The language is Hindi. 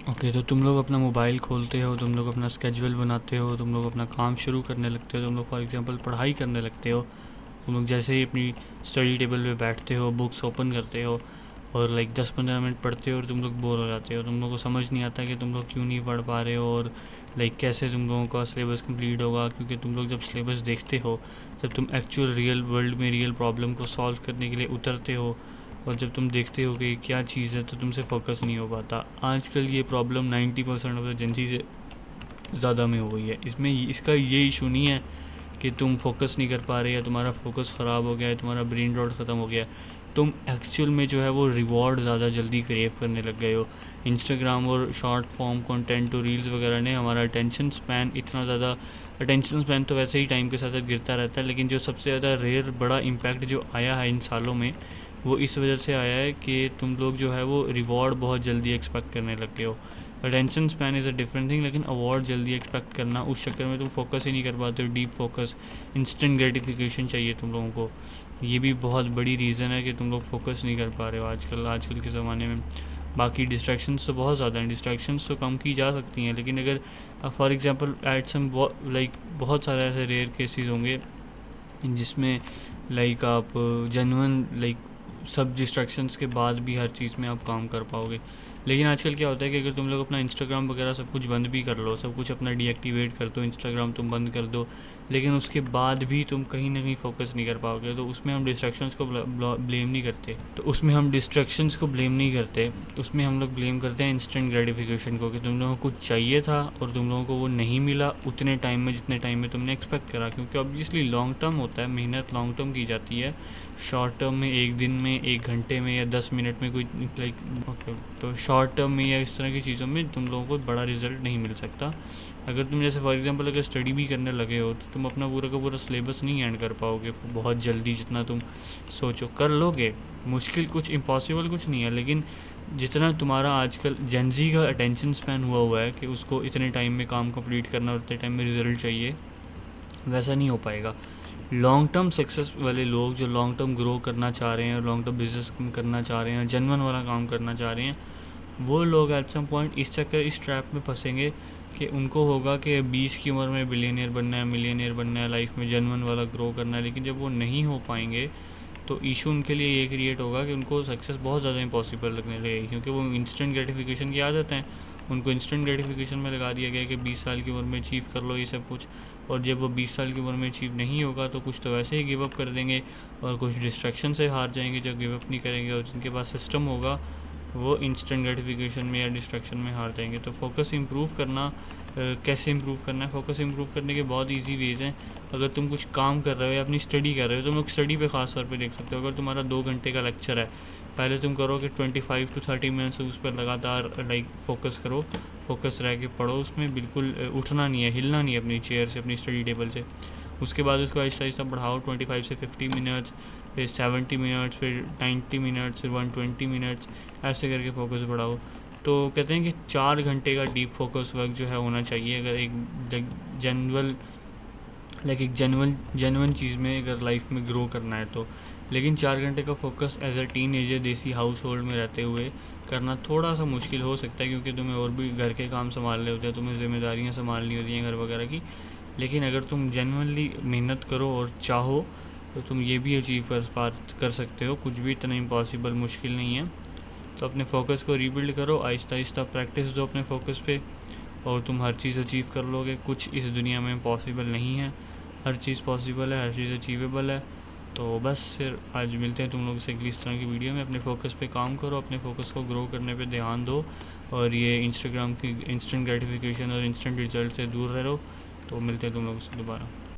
ओके, तो तुम लोग अपना मोबाइल खोलते हो, तुम लोग अपना स्केड्यूल बनाते हो, तुम लोग अपना काम शुरू करने लगते हो, तुम लोग फॉर एग्जांपल पढ़ाई करने लगते हो। तुम लोग जैसे ही अपनी स्टडी टेबल पे बैठते हो, बुक्स ओपन करते हो और लाइक 10-15 मिनट पढ़ते हो और तुम लोग बोर हो जाते हो। तुम लोग को समझ नहीं आता कि तुम लोग क्यों नहीं पढ़ पा रहे हो और लाइक कैसे तुम लोगों का सिलेबस कंप्लीट होगा, क्योंकि तुम लोग जब सिलेबस देखते हो, जब तुम एक्चुअल रियल वर्ल्ड में रियल प्रॉब्लम को सॉल्व करने के लिए उतरते हो और जब तुम देखते हो कि क्या चीज़ है, तो तुमसे फोकस नहीं हो पाता। आजकल ये प्रॉब्लम 90% ऑफ द जेंसी से ज़्यादा में हो गई है। इसमें इसका ये इशू नहीं है कि तुम फोकस नहीं कर पा रहे या तुम्हारा फोकस ख़राब हो गया है, तुम्हारा ब्रेन रॉट ख़त्म हो गया है। तुम एक्चुअल में जो है वो रिवॉर्ड ज़्यादा जल्दी क्रेव करने लग गए हो। इंस्टाग्राम और शॉर्ट फॉर्म कंटेंट और रील्स वगैरह ने हमारा अटेंशन स्पैन इतना ज़्यादा, अटेंशन स्पैन तो वैसे ही टाइम के साथ साथ गिरता रहता है, लेकिन जो सबसे ज़्यादा रेयर बड़ा इम्पैक्ट जो आया है इन सालों में, वो इस वजह से आया है कि तुम लोग जो है वो रिवॉर्ड बहुत जल्दी एक्सपेक्ट करने लग गए हो। Attention span is a different thing, लेकिन अवार्ड जल्दी एक्सपेक्ट करना, उस चक्कर में तुम फोकस ही नहीं कर पाते हो, डीप फोकस। इंस्टेंट ग्रेटिफिकेशन चाहिए तुम लोगों को। ये भी बहुत बड़ी रीज़न है कि तुम लोग फोकस नहीं कर पा रहे हो आजकल आजकल के ज़माने में। बाकी डिस्ट्रैक्शंस तो बहुत ज़्यादा हैं, डिस्ट्रैक्शंस तो कम की जा सकती हैं, लेकिन अगर for example at some like बहुत सारे ऐसे रेयर केसेस होंगे जिसमें लाइक आप जेन्युइन लाइक सब डिस्ट्रैक्शंस के बाद भी हर चीज़ में आप काम कर पाओगे। लेकिन आजकल क्या होता है कि अगर तुम लोग अपना इंस्टाग्राम वगैरह सब कुछ बंद भी कर लो, सब कुछ अपना डीएक्टिवेट कर दो, इंस्टाग्राम तुम बंद कर दो, लेकिन उसके बाद भी तुम कहीं ना कहीं फोकस नहीं कर पाओगे, तो उसमें हम डिस्ट्रैक्शंस को ब्लेम नहीं करते, उसमें हम लोग ब्लेम करते हैं इंस्टेंट ग्रेटिफिकेशन को, कि तुम लोगों को कुछ चाहिए था और तुम लोगों को वो नहीं मिला उतने टाइम में जितने टाइम में तुमने एक्सपेक्ट करा। क्योंकि ऑब्वियसली लॉन्ग टर्म होता है, मेहनत लॉन्ग टर्म की जाती है। शॉर्ट टर्म में एक दिन में, एक घंटे में या 10 मिनट में कोई लाइक ओके, तो शॉर्ट टर्म में या इस तरह की चीज़ों में तुम लोगों को बड़ा रिजल्ट नहीं मिल सकता। अगर तुम जैसे फॉर एग्जांपल अगर स्टडी भी करने लगे हो, तो तुम अपना पूरा का पूरा सिलेबस नहीं एंड कर पाओगे बहुत जल्दी, जितना तुम सोचो कर लोगे। मुश्किल कुछ, इम्पॉसिबल कुछ नहीं है, लेकिन जितना तुम्हारा आजकल जेंजी का अटेंशन स्पैन हुआ है कि उसको इतने टाइम में काम कंप्लीट करना और इतने टाइम में रिजल्ट चाहिए, वैसा नहीं हो पाएगा। लॉन्ग टर्म सक्सेस वाले लोग जो लॉन्ग टर्म ग्रो करना चाह रहे हैं, लॉन्ग टर्म बिजनेस करना चाह रहे हैं, जेन्युइन वाला काम करना चाह रहे हैं, वो लोग एट सम पॉइंट इस चक्कर, इस ट्रैप में फंसेंगे कि उनको होगा कि 20 की उम्र में बिलियनियर बनना है, मिलियनियर बनना है, लाइफ में जेन्युइन वाला ग्रो करना है। लेकिन जब वो नहीं हो पाएंगे तो इशू उनके लिए ये क्रिएट होगा कि उनको सक्सेस बहुत ज़्यादा इम्पॉसिबल लगने लगेगी, क्योंकि वो इंस्टेंट ग्रेटिफिकेशन की आदत है। उनको इंस्टेंट ग्रेटिफिकेशन में लगा दिया गया कि 20 साल की उम्र में अचीव कर लो ये सब कुछ, और जब वो 20 साल की उम्र में अचीव नहीं होगा तो कुछ तो वैसे ही गिव अप कर देंगे और कुछ डिस्ट्रैक्शन से हार जाएंगे जो गिव अप नहीं करेंगे, और जिनके पास सिस्टम होगा वो इंस्टेंट ग्रेटिफिकेशन में या डिस्ट्रैक्शन में हार जाएंगे। तो फोकस इंप्रूव करना, कैसे इंप्रूव करना है? फोकस इंप्रूव करने के बहुत इजी वेज़ हैं। अगर तुम कुछ काम कर रहे हो या अपनी स्टडी कर रहे हो, तुम लोग स्टडी पे ख़ास तौर पे देख सकते हो। अगर तुम्हारा 2 घंटे का लेक्चर है, पहले तुम करो कि 25 to 30 मिनट्स उस पर लगातार लाइक फोकस करो, फोकस रह के पढ़ो, उसमें बिल्कुल उठना नहीं है, हिलना नहीं है अपनी चेयर से, अपनी स्टडी टेबल से। उसके बाद उसको आहिस्ता आहिस्ता बढ़ाओ, 25 से 50 मिनट्स, फिर 70 मिनट्स, फिर 90 मिनट्स, फिर 120 मिनट्स, ऐसे करके फोकस बढ़ाओ। तो कहते हैं कि 4 घंटे का डीप फोकस वर्क जो है होना चाहिए, अगर एक जनरल लाइक एक जेनुअन चीज़ में अगर लाइफ में ग्रो करना है तो। लेकिन 4 घंटे का focus as a teenager desi household में रहते हुए करना थोड़ा सा मुश्किल हो सकता है, क्योंकि तुम्हें और भी घर के काम संभालने होते हैं, तुम्हें जिम्मेदारियाँ संभालनी होती हैं घर वगैरह की। लेकिन अगर तुम जेनुअनली मेहनत करो और चाहो तो तुम ये भी अचीव कर सकते हो, कुछ भी इतना इम्पॉसिबल मुश्किल नहीं है। तो अपने फोकस को रीबिल्ड करो, आहिस्ता आहिस्ता प्रैक्टिस दो अपने फोकस पे, और तुम हर चीज़ अचीव कर लोगे। कुछ इस दुनिया में पॉसिबल नहीं है, हर चीज़ पॉसिबल है, हर चीज़ अचीवेबल है। तो बस फिर आज मिलते हैं तुम लोग से अगली इस तरह की वीडियो में। अपने फोकस पे काम करो, अपने फोकस को ग्रो करने पे ध्यान दो, और ये इंस्टाग्राम की इंस्टेंट ग्रेटिफिकेशन और इंस्टेंट रिजल्ट से दूर रहो। तो मिलते हैं तुम लोगों से दोबारा।